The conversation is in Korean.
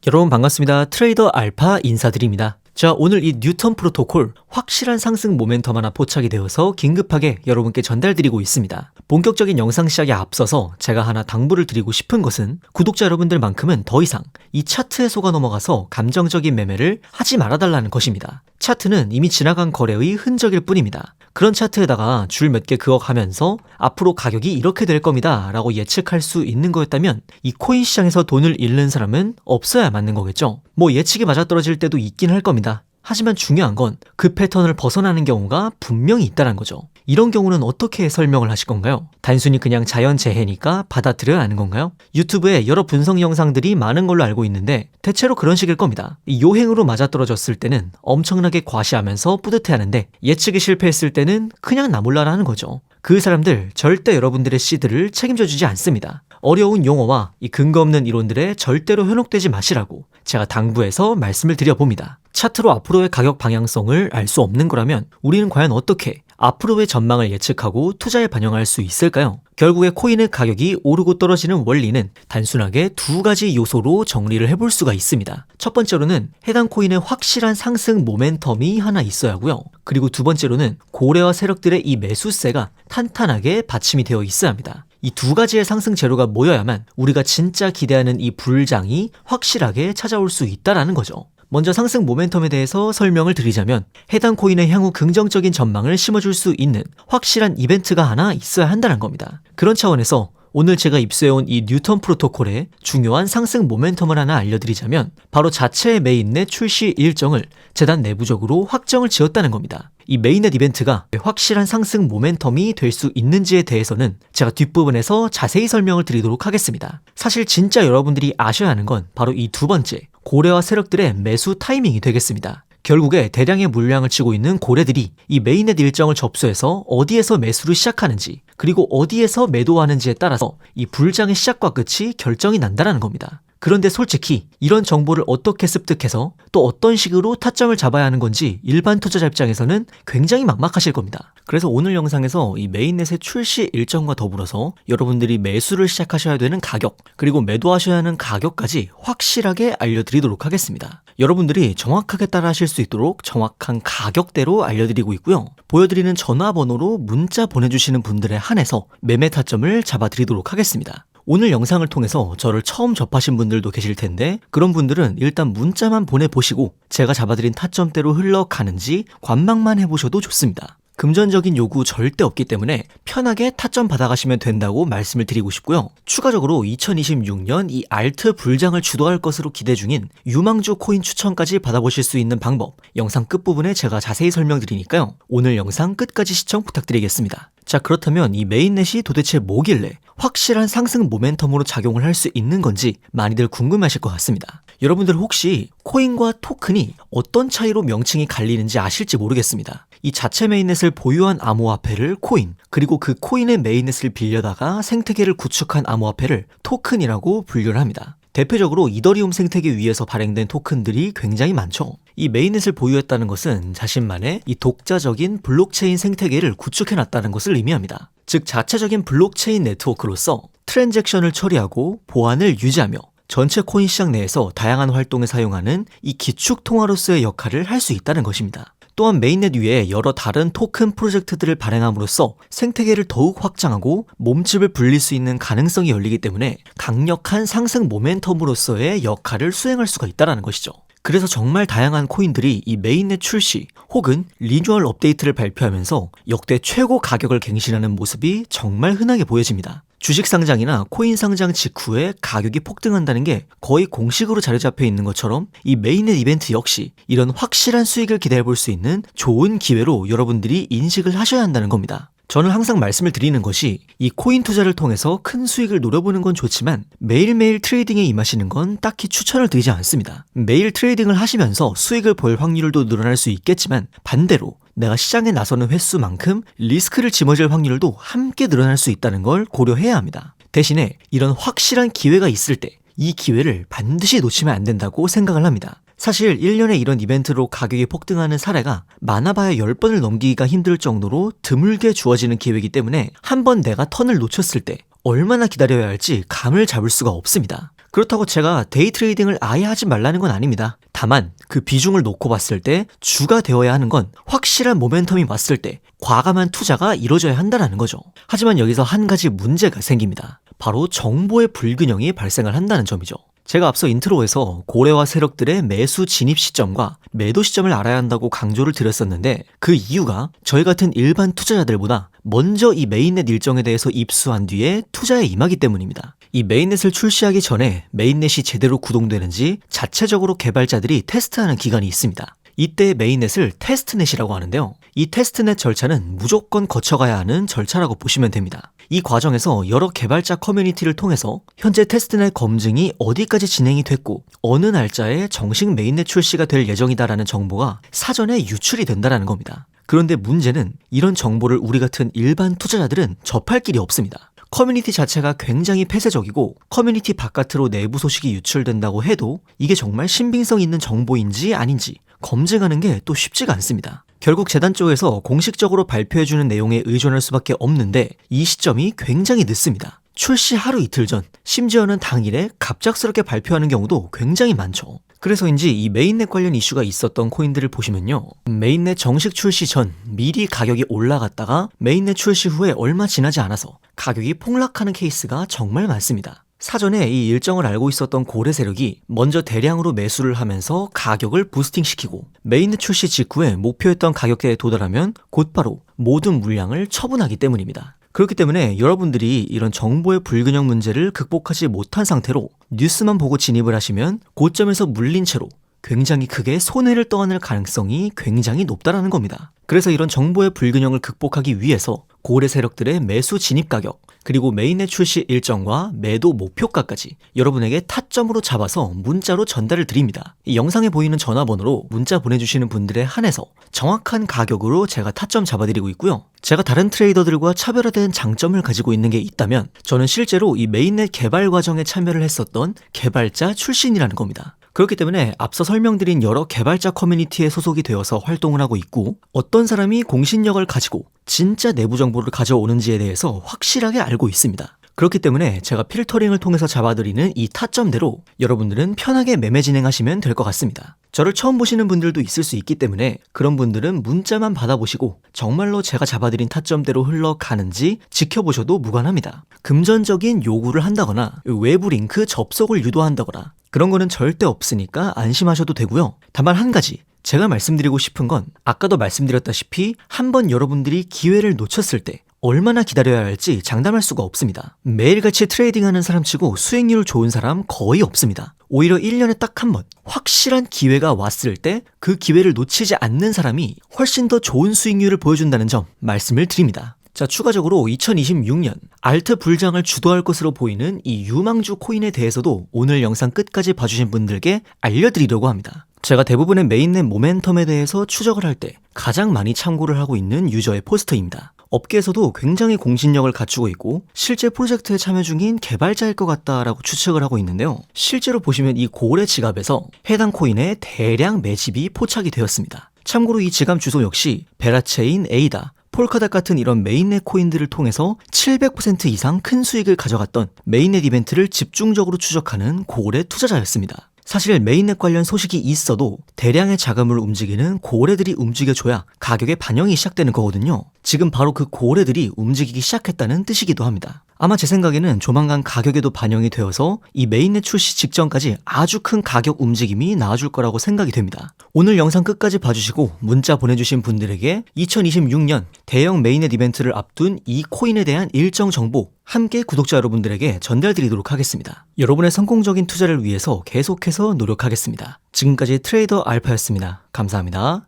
여러분 반갑습니다. 트레이더 알파 인사드립니다. 자, 오늘 이 뉴턴 프로토콜 확실한 상승 모멘텀 하나 포착이 되어서 긴급하게 여러분께 전달드리고 있습니다. 본격적인 영상 시작에 앞서서 제가 하나 당부를 드리고 싶은 것은 구독자 여러분들만큼은 더 이상 이 차트에 속아 넘어가서 감정적인 매매를 하지 말아달라는 것입니다. 차트는 이미 지나간 거래의 흔적일 뿐입니다. 그런 차트에다가 줄 몇 개 그어가면서 앞으로 가격이 이렇게 될 겁니다 라고 예측할 수 있는 거였다면 이 코인 시장에서 돈을 잃는 사람은 없어야 맞는 거겠죠. 뭐 예측이 맞아떨어질 때도 있긴 할 겁니다. 하지만 중요한 건 그 패턴을 벗어나는 경우가 분명히 있다는 거죠. 이런 경우는 어떻게 설명을 하실 건가요? 단순히 그냥 자연재해니까 받아들여야 하는 건가요? 유튜브에 여러 분석 영상들이 많은 걸로 알고 있는데 대체로 그런 식일 겁니다. 이 요행으로 맞아떨어졌을 때는 엄청나게 과시하면서 뿌듯해하는데 예측이 실패했을 때는 그냥 나몰라라는 거죠. 그 사람들 절대 여러분들의 시드를 책임져주지 않습니다. 어려운 용어와 이 근거 없는 이론들에 절대로 현혹되지 마시라고 제가 당부해서 말씀을 드려봅니다. 차트로 앞으로의 가격 방향성을 알 수 없는 거라면 우리는 과연 어떻게 앞으로의 전망을 예측하고 투자에 반영할 수 있을까요? 결국에 코인의 가격이 오르고 떨어지는 원리는 단순하게 두 가지 요소로 정리를 해볼 수가 있습니다. 첫 번째로는 해당 코인의 확실한 상승 모멘텀이 하나 있어야 하고요. 그리고 두 번째로는 고래와 세력들의 이 매수세가 탄탄하게 받침이 되어 있어야 합니다. 이 두 가지의 상승 재료가 모여야만 우리가 진짜 기대하는 이 불장이 확실하게 찾아올 수 있다는 거죠. 먼저 상승 모멘텀에 대해서 설명을 드리자면 해당 코인의 향후 긍정적인 전망을 심어줄 수 있는 확실한 이벤트가 하나 있어야 한다는 겁니다. 그런 차원에서 오늘 제가 입수해온 이 뉴턴 프로토콜의 중요한 상승 모멘텀을 하나 알려드리자면 바로 자체의 메인넷 출시 일정을 재단 내부적으로 확정을 지었다는 겁니다. 이 메인넷 이벤트가 확실한 상승 모멘텀이 될 수 있는지에 대해서는 제가 뒷부분에서 자세히 설명을 드리도록 하겠습니다. 사실 진짜 여러분들이 아셔야 하는 건 바로 이 두 번째, 고래와 세력들의 매수 타이밍이 되겠습니다. 결국에 대량의 물량을 치고 있는 고래들이 이 메인넷 일정을 접수해서 어디에서 매수를 시작하는지 그리고 어디에서 매도하는지에 따라서 이 불장의 시작과 끝이 결정이 난다는 겁니다. 그런데 솔직히 이런 정보를 어떻게 습득해서 또 어떤 식으로 타점을 잡아야 하는 건지 일반 투자자 입장에서는 굉장히 막막하실 겁니다. 그래서 오늘 영상에서 이 메인넷의 출시 일정과 더불어서 여러분들이 매수를 시작하셔야 되는 가격 그리고 매도하셔야 하는 가격까지 확실하게 알려드리도록 하겠습니다. 여러분들이 정확하게 따라하실 수 있도록 정확한 가격대로 알려드리고 있고요. 보여드리는 전화번호로 문자 보내주시는 분들에 한해서 매매 타점을 잡아드리도록 하겠습니다. 오늘 영상을 통해서 저를 처음 접하신 분들도 계실 텐데 그런 분들은 일단 문자만 보내보시고 제가 잡아드린 타점대로 흘러가는지 관망만 해보셔도 좋습니다. 금전적인 요구 절대 없기 때문에 편하게 타점 받아가시면 된다고 말씀을 드리고 싶고요. 추가적으로 2026년 이 알트 불장을 주도할 것으로 기대 중인 유망주 코인 추천까지 받아보실 수 있는 방법 영상 끝부분에 제가 자세히 설명드리니까요. 오늘 영상 끝까지 시청 부탁드리겠습니다. 자, 그렇다면 이 메인넷이 도대체 뭐길래 확실한 상승 모멘텀으로 작용을 할 수 있는 건지 많이들 궁금하실 것 같습니다. 여러분들 혹시 코인과 토큰이 어떤 차이로 명칭이 갈리는지 아실지 모르겠습니다. 이 자체 메인넷을 보유한 암호화폐를 코인, 그리고 그 코인의 메인넷을 빌려다가 생태계를 구축한 암호화폐를 토큰이라고 분류를 합니다. 대표적으로 이더리움 생태계 위에서 발행된 토큰들이 굉장히 많죠. 이 메인넷을 보유했다는 것은 자신만의 이 독자적인 블록체인 생태계를 구축해놨다는 것을 의미합니다. 즉 자체적인 블록체인 네트워크로서 트랜잭션을 처리하고 보안을 유지하며 전체 코인 시장 내에서 다양한 활동에 사용하는 이 기축 통화로서의 역할을 할 수 있다는 것입니다. 또한 메인넷 위에 여러 다른 토큰 프로젝트들을 발행함으로써 생태계를 더욱 확장하고 몸집을 불릴 수 있는 가능성이 열리기 때문에 강력한 상승 모멘텀으로서의 역할을 수행할 수가 있다는 것이죠. 그래서 정말 다양한 코인들이 이 메인넷 출시 혹은 리뉴얼 업데이트를 발표하면서 역대 최고 가격을 갱신하는 모습이 정말 흔하게 보여집니다. 주식 상장이나 코인 상장 직후에 가격이 폭등한다는 게 거의 공식으로 자리 잡혀 있는 것처럼 이 메인넷 이벤트 역시 이런 확실한 수익을 기대해 볼 수 있는 좋은 기회로 여러분들이 인식을 하셔야 한다는 겁니다. 저는 항상 말씀을 드리는 것이 이 코인 투자를 통해서 큰 수익을 노려보는 건 좋지만 매일매일 트레이딩에 임하시는 건 딱히 추천을 드리지 않습니다. 매일 트레이딩을 하시면서 수익을 볼 확률도 늘어날 수 있겠지만 반대로 내가 시장에 나서는 횟수만큼 리스크를 짊어질 확률도 함께 늘어날 수 있다는 걸 고려해야 합니다. 대신에 이런 확실한 기회가 있을 때 이 기회를 반드시 놓치면 안 된다고 생각을 합니다. 사실 1년에 이런 이벤트로 가격이 폭등하는 사례가 많아봐야 10번을 넘기기가 힘들 정도로 드물게 주어지는 기회이기 때문에 한번 내가 턴을 놓쳤을 때 얼마나 기다려야 할지 감을 잡을 수가 없습니다. 그렇다고 제가 데이 트레이딩을 아예 하지 말라는 건 아닙니다. 다만 그 비중을 놓고 봤을 때 주가 되어야 하는 건 확실한 모멘텀이 왔을 때 과감한 투자가 이루어져야 한다는 거죠. 하지만 여기서 한 가지 문제가 생깁니다. 바로 정보의 불균형이 발생을 한다는 점이죠. 제가 앞서 인트로에서 고래와 세력들의 매수 진입 시점과 매도 시점을 알아야 한다고 강조를 드렸었는데 그 이유가 저희 같은 일반 투자자들보다 먼저 이 메인넷 일정에 대해서 입수한 뒤에 투자에 임하기 때문입니다. 이 메인넷을 출시하기 전에 메인넷이 제대로 구동되는지 자체적으로 개발자들이 테스트하는 기간이 있습니다. 이때 메인넷을 테스트넷이라고 하는데요. 이 테스트넷 절차는 무조건 거쳐가야 하는 절차라고 보시면 됩니다. 이 과정에서 여러 개발자 커뮤니티를 통해서 현재 테스트넷 검증이 어디까지 진행이 됐고 어느 날짜에 정식 메인넷 출시가 될 예정이다라는 정보가 사전에 유출이 된다는 겁니다. 그런데 문제는 이런 정보를 우리 같은 일반 투자자들은 접할 길이 없습니다. 커뮤니티 자체가 굉장히 폐쇄적이고 커뮤니티 바깥으로 내부 소식이 유출된다고 해도 이게 정말 신빙성 있는 정보인지 아닌지 검증하는 게 또 쉽지가 않습니다. 결국 재단 쪽에서 공식적으로 발표해주는 내용에 의존할 수밖에 없는데 이 시점이 굉장히 늦습니다. 출시 하루 이틀 전, 심지어는 당일에 갑작스럽게 발표하는 경우도 굉장히 많죠. 그래서인지 이 메인넷 관련 이슈가 있었던 코인들을 보시면요. 메인넷 정식 출시 전 미리 가격이 올라갔다가 메인넷 출시 후에 얼마 지나지 않아서 가격이 폭락하는 케이스가 정말 많습니다. 사전에 이 일정을 알고 있었던 고래 세력이 먼저 대량으로 매수를 하면서 가격을 부스팅시키고 메인넷 출시 직후에 목표했던 가격대에 도달하면 곧바로 모든 물량을 처분하기 때문입니다. 그렇기 때문에 여러분들이 이런 정보의 불균형 문제를 극복하지 못한 상태로 뉴스만 보고 진입을 하시면 고점에서 물린 채로 굉장히 크게 손해를 떠안을 가능성이 굉장히 높다라는 겁니다. 그래서 이런 정보의 불균형을 극복하기 위해서 고래 세력들의 매수 진입 가격, 그리고 메인넷 출시 일정과 매도 목표가까지 여러분에게 타점으로 잡아서 문자로 전달을 드립니다. 이 영상에 보이는 전화번호로 문자 보내주시는 분들에 한해서 정확한 가격으로 제가 타점 잡아드리고 있고요. 제가 다른 트레이더들과 차별화된 장점을 가지고 있는 게 있다면 저는 실제로 이 메인넷 개발 과정에 참여를 했었던 개발자 출신이라는 겁니다. 그렇기 때문에 앞서 설명드린 여러 개발자 커뮤니티에 소속이 되어서 활동을 하고 있고 어떤 사람이 공신력을 가지고 진짜 내부 정보를 가져오는지에 대해서 확실하게 알고 있습니다. 그렇기 때문에 제가 필터링을 통해서 잡아드리는 이 타점대로 여러분들은 편하게 매매 진행하시면 될 것 같습니다. 저를 처음 보시는 분들도 있을 수 있기 때문에 그런 분들은 문자만 받아보시고 정말로 제가 잡아드린 타점대로 흘러가는지 지켜보셔도 무관합니다. 금전적인 요구를 한다거나 외부 링크 접속을 유도한다거나 그런 거는 절대 없으니까 안심하셔도 되고요. 다만 한 가지 제가 말씀드리고 싶은 건 아까도 말씀드렸다시피 한번 여러분들이 기회를 놓쳤을 때 얼마나 기다려야 할지 장담할 수가 없습니다. 매일같이 트레이딩하는 사람치고 수익률 좋은 사람 거의 없습니다. 오히려 1년에 딱 한 번 확실한 기회가 왔을 때 그 기회를 놓치지 않는 사람이 훨씬 더 좋은 수익률을 보여준다는 점 말씀을 드립니다. 자, 추가적으로 2026년 알트 불장을 주도할 것으로 보이는 이 유망주 코인에 대해서도 오늘 영상 끝까지 봐주신 분들께 알려드리려고 합니다. 제가 대부분의 메인넷 모멘텀에 대해서 추적을 할 때 가장 많이 참고를 하고 있는 유저의 포스터입니다. 업계에서도 굉장히 공신력을 갖추고 있고 실제 프로젝트에 참여 중인 개발자일 것 같다라고 추측을 하고 있는데요. 실제로 보시면 이 고래 지갑에서 해당 코인의 대량 매집이 포착이 되었습니다. 참고로 이 지갑 주소 역시 베라체인, 에이다, 폴카닷 같은 이런 메인넷 코인들을 통해서 700% 이상 큰 수익을 가져갔던 메인넷 이벤트를 집중적으로 추적하는 고래 투자자였습니다. 사실 메인넷 관련 소식이 있어도 대량의 자금을 움직이는 고래들이 움직여줘야 가격에 반영이 시작되는 거거든요. 지금 바로 그 고래들이 움직이기 시작했다는 뜻이기도 합니다. 아마 제 생각에는 조만간 가격에도 반영이 되어서 이 메인넷 출시 직전까지 아주 큰 가격 움직임이 나와줄 거라고 생각이 됩니다. 오늘 영상 끝까지 봐주시고 문자 보내주신 분들에게 2026년 대형 메인넷 이벤트를 앞둔 이 코인에 대한 일정 정보 함께 구독자 여러분들에게 전달드리도록 하겠습니다. 여러분의 성공적인 투자를 위해서 계속해서 노력하겠습니다. 지금까지 트레이더 알파였습니다. 감사합니다.